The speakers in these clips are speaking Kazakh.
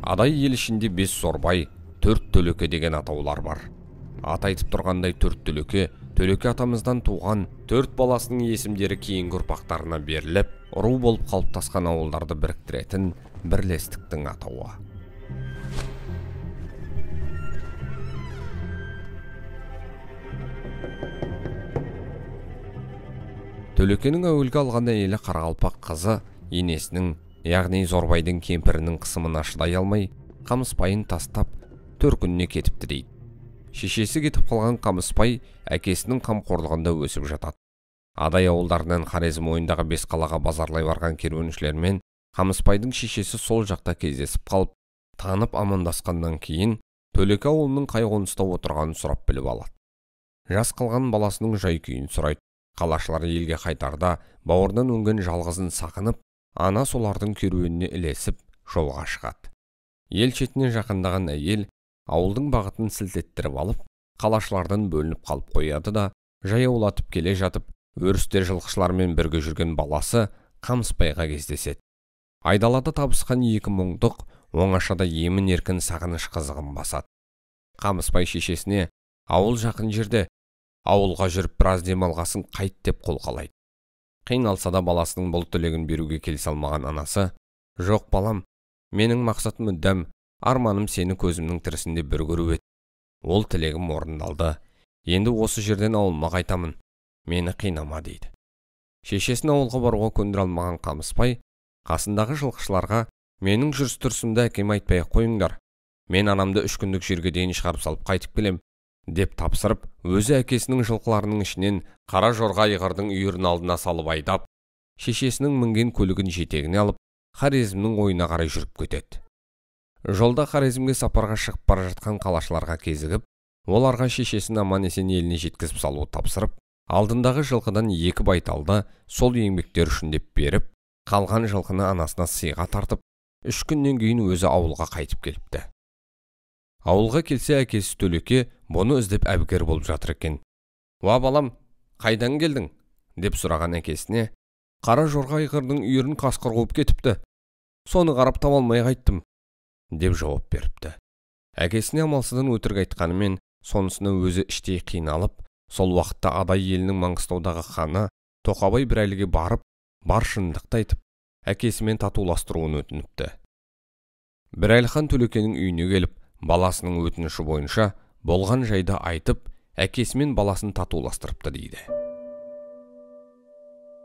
Адай ел ішінде 5 сорбай, 4 төлеке деген атаулар бар. Ат айтып тұрғандай 4 төлеке, төлеке атамыздан туған 4 баласының есімдері кейінгі ұрпақтарына беріліп, ру болып қалыптасқан ауылдарды біріктіретін бірлестіктің атауы. Төлекенің әуелгі алған әйелі Қарақалпақ қызы енесінің, яғни Зорбайдың кемпірінің қысымына шыдай алмай, Қамыспайын тастап төркініне кетіпті дейді. Шешесі кетіп қалған Қамыспай әкесінің қамқорлығында өсіп жатады. Адай ауылдарынан Хорезм ойындағы Бесқалаға базарлай барған керуеншілермен Қамыспайдың шешесі сол жақта кездесіп қалып, танып амандасқаннан кейін Төлеке ауылының қай қоныста отырғанын сұрап біліп алады. Жас қалған баласының жай-күйін сұрайды. Қалашылар елге қайтарда бауырдан өнген жалғызын сақынып, ана солардың керуеніне ілесіп жолға шығады. Ел шетіне жақындаған әйел ауылдың бағытын сілтеттіріп алып, қалашылардан бөлініп қалып қояды да, жаяулатып келе жатып, өрісте жылқышылармен бірге жүрген баласы Қамыспайға кездеседі. Айдалада табысқан екі мұңдық оңашада емін-еркін сағыныш қызығын басады. Қамыспай шешесіне ауыл жақын жерде, ауылға жүріп біраз демалғасын қайт деп қол қалайды. Қиналса да баласының бұл тілегін беруге келісе алмаған анасы: "Жоқ балам, менің мақсатым мүддем, арманым сені көзімнің тірісінде бір көру еді. Ол тілегім орындалды. Енді осы жерден ауылыма қайтамын. Мені қинама" дейді. Шешесін ауылға баруға көндіре алмаған Қамыспай қасындағы жылқышыларға: "Менің жүріс-тұрысымды әкеме айтпай қойыңдар. Мен анамды 3 күндік жерге дейін шығарып салып қайтып келем" деп тапсырып, өзі әкесінің жылқыларының ішінен қара жорға айғырдың үйірін алдына салып айдап, шешесінің мінген көлігін жетегіне алып, Хорезмнің ойына қарай жүріп кетеді. Жолда Хорезмге сапарға шығып бара жатқан қалашыларға кезігіп, оларға шешесін аман-есен еліне жеткізіп салуы тапсырып, алдындағы жылқыдан 2 байталды сол еңбектер үшін деп беріп, қалған жылқыны анасына сыйға тартып, 3 күннен кейін өзі ауылға қайтып келіпті. Ауылға келсе әкесі Төлеке бұны іздеп әбігер болып жатыр екен. "Уа балам, қайдан келдің?" деп сұраған әкесіне: "Қара жорға айғырдың үйірін қасқыр қуып кетіпті. Соны қарап таба алмай қайттым" деп жауап беріпті. Әкесіне амалсыздан өтірік айтқанымен, сонысына өзі іштей қиналып, сол уақытта Адай елінің Маңғыстаудағы ханы Тоқабай бір әліге барып, бар шындықты айтып, әкесімен татуластыруын өтініпті. Бір хан Төлекенің үйіне келіп, баласының өтініші бойынша болған жайды айтып, әкесімен баласын татуластырыпты дейді.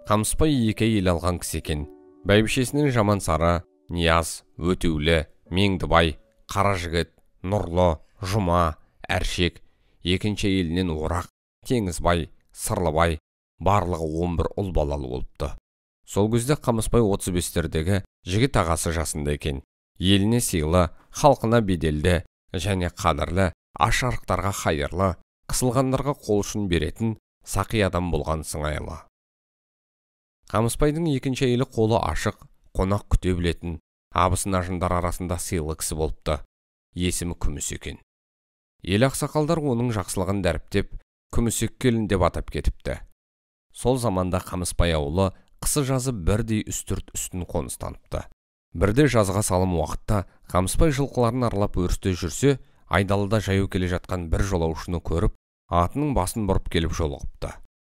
Қамыспай 2 ел алған кісі екен. Бәйбішесінің Жамансары, Нияз, Өтеулі, Меңдібай, Қаражігіт, Нұрлы, Жұма, Әршек, екінші елінен Орақ, Теңізбай, Сырлыбай, барлығы 11 ұл балалы болыпты. Сол кезде Қамыспай 35-тердегі жігіт ағасы жасында екен. Еліне сыйлы, халқына беделді және қадірлі, аш-арықтарға қайырлы, қысылғандарға қол ұшын беретін сақи адам болған сыңайлы. Қамыспайдың екінші әйелі қолы ашық, қонақ күте білетін, абысын ажындар арасында сыйлы кісі болыпты. Есімі Күміс екен. Ел ақсақалдар оның жақсылығын дәріптеп, Күмісек келін деп атап кетіпті. Сол заманда Қамыспай ауылы қысы-жазы бірдей үстірт үстін қоныстаныпты. Бірде жазға салым уақытта Қамыспай жылқыларын аралап өрісте жүрсе, айдалыда жаяу келе жатқан бір жолаушыны көріп, атының басын бұрып келіп жолығыпты.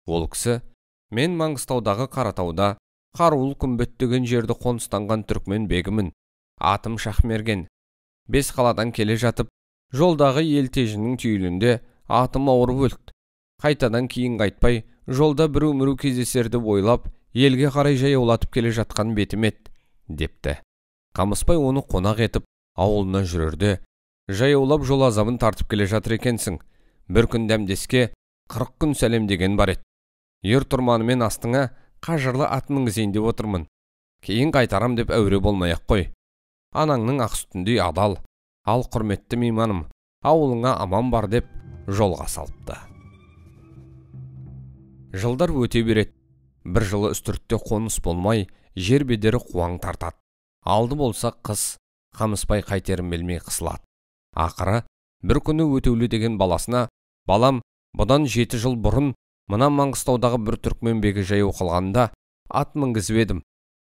Ол кісі: "Мен Маңғыстаудағы Қаратауда Қаруыл Күмбет деген жерді қоныстанған түрікмен бегімін. Атым Шахмерген. Бесқаладан келе жатып, жолдағы ел тежінің түйілінде атым ауырып өлді. Қайтадан кейін қайтпай, жолда бір өміру кездесерді ойлап, елге қарай жаяулатып келе жатқан бетім еді" депті. Қамыспай оны қонақ етіп, ауылына жүрерде: "Жаяулап жол азабын тартып келе жатыр екенсің. Бір күн дәмдеске 40 күн сәлем деген бар еді. Ер тұрманымен астыңа қажырлы ат мінгізейін деп отырмын. Кейін қайтарам деп әуре болмай-ақ қой. Анаңның ақ сүтіндей адал, ал құрметті мейманым, ауылыңа аман бар" деп жолға салыпты. Жылдар өте береді. Бір жылы үстіртте қоныс болмай, жер бедері қуаң тартады. Алды болса қыс, Қамыспай қайтерін білмей қысылады. Ақыры бір күні Өтеулі деген баласына: "Балам, бұдан 7 жыл бұрын мына Маңғыстаудағы бір түрікмен бегі жаяу қалғанда ат мінгізіп едім.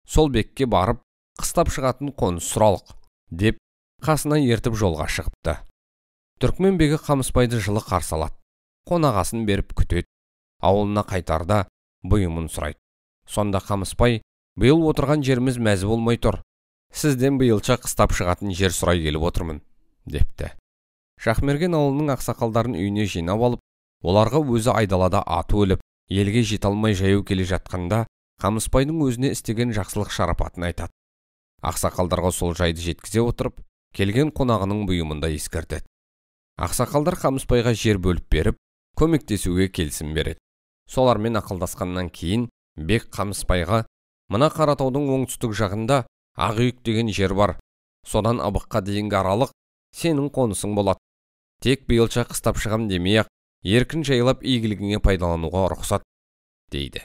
Сол бекке барып, қыстап шығатын қоныс сұралық" деп қасына ертіп жолға шығыпты. Түркмен бегі Қамысбайды жылы қарсы алады, қонағасын беріп күтеді, ауылына қайтарда бұйымын сұрайды. Сонда Қамысбай: «Биыл отырған жеріміз мәзі болмай тұр, сізден биылша қыстап шығатын жер сұрай келіп отырмын», депті. Шахмерген ауылының ақсақалдарын үйіне жинап алып, оларға өзі айдалада аты өліп, елге жете алмай жаяу келе жатқанда Қамысбайдың өзіне істеген жақсылық шарапатын айтады. Ақсақалдарға сол жайды жеткізе отырып, келген қонағының бұйымында ескертеді. Ақсақалдар Қамысбайға жер бөліп беріп, көмектесуге келісім береді. Солармен ақылдасқаннан кейін бек Қамысбайға: «Мына Қаратаудың оңтүстік жағында Ақүйік деген жер бар, содан Абыққа дейінгі аралық сенің қонысың болады. Тек биылша қыстап шығам демей-ақ, еркін жайлап игілігіңе пайдалануға рұқсат», дейді.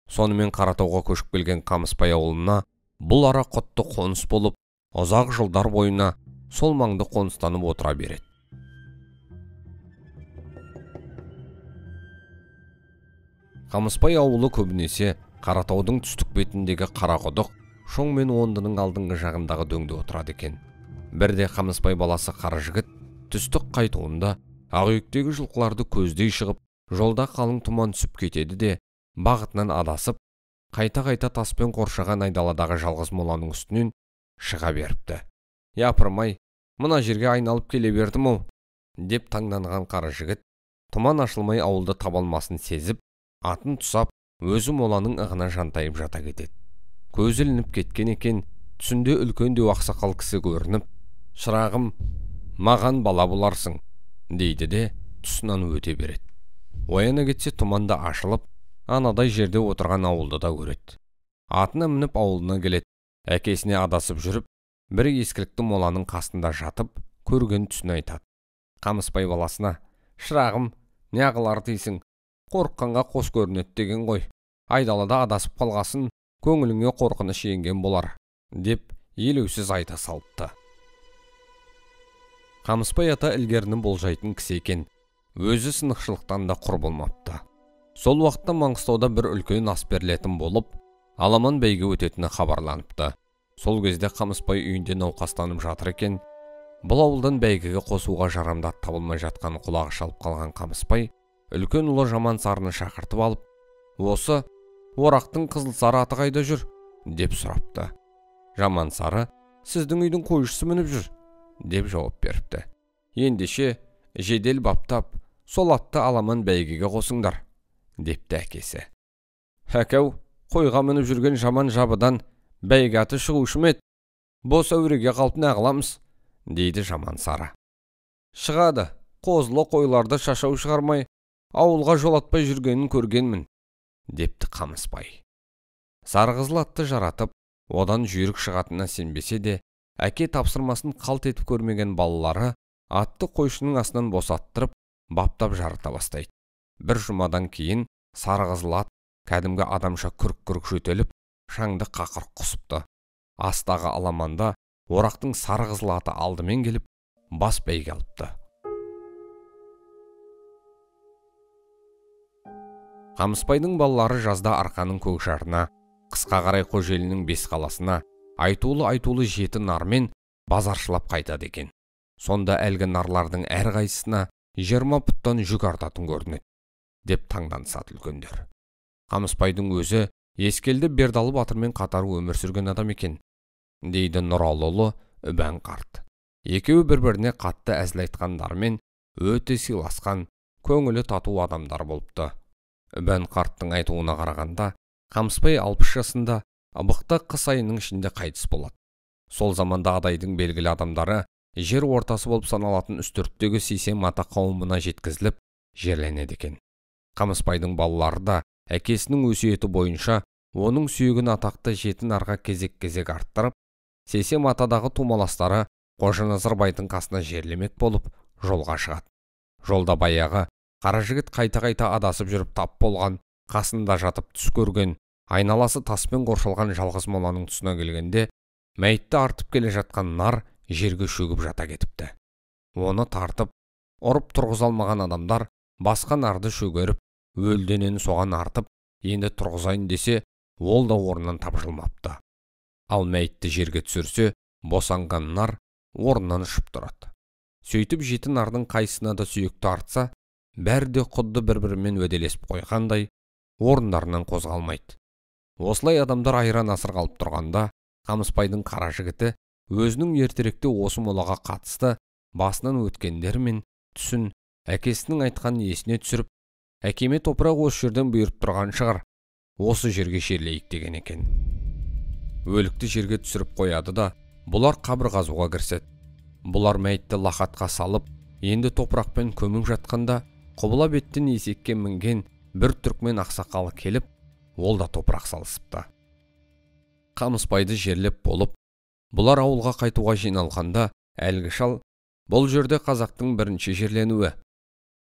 Сонымен Қаратауға көшіп келген Қамысбай ауылына бұл ара құтты қоныс болып, ұзақ жылдар бойына сол маңды қоныстанып отыра береді. Қамысбай ауылы көбінесе Қаратаудың түстік бетіндегі Қарақұдық, Шоң мен Ондының алдыңғы жағындағы дөңде отырады екен. Бірде Қамысбай баласы Қаражігіт түстік қайтуында Ақүйектегі жылқыларды көздей шығып, жолда қалың тұман түсіп кетеді де, бағытынан адасып, қайта-қайта таспен қоршаған айдаладағы жалғыз моланың үстінен шыға беріпті. «Япырмай, мына жерге айналып келе бердім-ау», деп таңданған Қаражігіт тұман ашылмай ауылды табалмасын сезіп, атын тұсап, өзі моланың ығына жантайып жата кетеді. Көзі ілініп кеткен екен, түсінде үлкен де ақсақал кісі көрініп: «Шырағым, маған бала боларсың», дейді де тұсынан өте береді. Ояна кетсе тұманда ашылып, анадай жерде отырған ауылды да көреді. Атына мініп ауылына келеді. Әкесіне адасып жүріп, бір ескілікті моланың қасында жатып, көрген түсін айтады. Қамысбай баласына: «Шырағым, неғылар дейсің? Қорыққанға қос көрінеді деген ғой. Айдалада адасып қалғасын, көңіліңе қорқыныш енген болар», деп елеусіз айта салыпты. Қамысбай ата ілгерінің болжайтын кісі екен, өзі сынықшылықтан да құр болмапты. Сол уақытта Маңғыстауда бір үлкен ас берілетін болып, аламан бәйге өтетіні хабарланыпты. Сол кезде Қамысбай үйінде науқастанып жатыр екен. Бұл ауылдан бәйгеге қосуға жарамды ат табылмай жатқан құлағы шалып қалған Қамысбай үлкен ұлы Жамансарыны шақыртып алып: «Осы орақтың Қызылсары аты қайда жүр?» деп сұрапты. Жамансары: «Сіздің үйдің қойшысы мініп жүр», деп жауап беріпті. «Ендеше жедел баптап, сол атты аламан бәйгеге қосыңдар», депті әкесі. «Әкәу, қойға мініп жүрген жаман жабыдан бәйге аты шығушы ме еді? Бос әуреге қалып не қыламыз?» дейді Жамансары. «Шығады, қозылы қойларды шашау шығармай, ауылға жолатпай жүргенін көргенмін», депті Қамысбай. Сарықызыл атты жаратып, одан жүйрік шығатынына сенбесе де, әке тапсырмасын қалт етіп көрмеген балалары атты қойшының астынан босаттырып, баптап жарыта бастайды. Бір жұмадан кейін сарықызыл ат кәдімгі адамша күрк-күрк жөтеліп, шаңды қақыр құсыпты. Астағы аламанда орақтың сарықызыл аты алдымен келіп, бас бәйге алыпты. Қамысбайдың балалары жазда арқаның көкжарына, қысқа қарай Қожелінің бес қаласына, айтулы жеті нармен базаршылап қайтады екен. Сонда әлгі нарлардың әр қайсысына 20 пұттан жүк артатын көрінеді, деп таңданысады үлкендер. Қамысбайдың өзі Ескелді Бердалы батырмен қатар өмір сүрген адам екен, дейді Нұралыұлы Үбән қарт. Екеуі бір-біріне қатты әзіл айтқандармен өте сыйласқан, көңілі тату адамдар болыпты. Үбән қарттың айтуына қарағанда, Қамысбай 60 жасында Абықта қыс айының ішінде қайтыс болады. Сол заманда адайдың белгілі адамдары жер ортасы болып саналатын үстірттегі Сейсен ата қауымына жеткізіліп, жерленеді екен. Қамысбайдың балалары да әкесінің өсиеті бойынша оның сүйегін атақты жеті нарға кезек-кезек арттырып, Сейсен атадағы тумаластары Қожанасыр байдың қасына жерлемек болып жолға шығады. Жолда баяғы Қаражігіт қайта-қайта адасып жүріп тап болған, қасында жатып түс көрген, айналасы таспен қоршалған жалғыз моланың тұсына келгенде, мәйітті артып келе жатқан нар жерге шөгіп жата кетіпті. Оны тартып, ұрып тұрғыза алмаған адамдар басқа нарды шөгеріп, өлденен соған артып, енді тұрғызайын десе, ол да орнынан тапжылмапты. Ал мәйітті жерге түсірсе, босанған нар орнынан ұшып тұрады. Сөйтіп жеті нардың қайсына да сүйекті артса, бәрі де құдды бір-бірімен уәделесіп қойғандай орындарынан қозғалмайды. Осылай адамдар айран асыр қалып тұрғанда, Қамысбайдың қара жігіті өзінің ертеректе осы молаға қатысты басынан өткендер мен түсін әкесінің айтқан есіне түсіріп, әкеме топырақ осы жерден бұйырып тұрған шығар, осы жерге жерлейік деген екен. Өлікті жерге түсіріп қояды да, бұлар қабір қазуға кіріседі. Бұлар мәйітті лақатқа салып, енді топырақпен көміп жатқанда, құбыла беттен есекке мінген бір түрікмен ақсақалы келіп, ол да топырақ салысыпты. Қамысбайды жерлеп болып, бұлар ауылға қайтуға жиналғанда, әлгі шал, бұл жерде қазақтың бірінші жерленуі.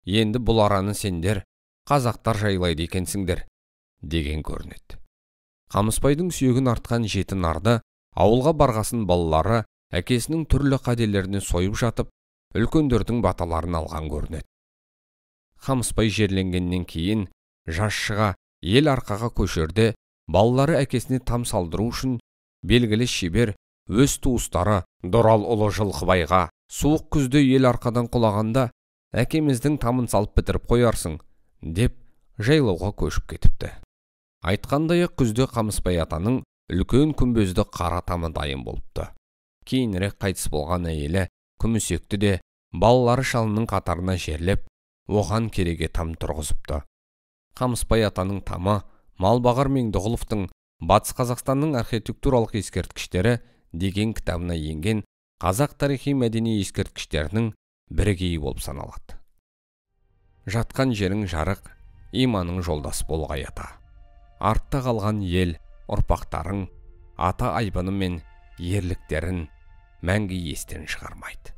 Енді бұл араны сендер, қазақтар жайлайды екенсіңдер, деген көрінеді. Қамысбайдың сүйегін артқан жеті нарды, ауылға барғасын балалары әкесінің түрлі қаделеріне сойып жатып, үлкендердің баталарын алған көрінеді. Қамысбай жерленгеннен кейін, жасшыға ел арқаға көшерде, балалары әкесіне там салдыру үшін белгілі шебер өз туыстары Дорал ұлы Жылқыбайға суық күзде ел арқадан құлағанда әкеміздің тамын салып бітіріп қоярсың, деп жайлауға көшіп кетіпті. Айтқандай күзде Қамысбай атаның үлкен күмбезді қара тамы дайын болыпты. Кейінірек қайтыс болған әйелі Күмісекті де балалары шалының қатарына жерлеп, оған кереге там тұрғызыпты. Қамысбай атаның тамы Малбағар Меңдіғұловтың Батыс Қазақстанның архитектуралық ескерткіштері деген кітабына енген қазақ тарихи мәдени ескерткіштерінің бірегейі болып саналады. Жатқан жерің жарық, иманың жолдас болғай ата. Артта қалған ел, ұрпақтарың, ата айбыны мен ерліктерін мәңгі естен шығармайды.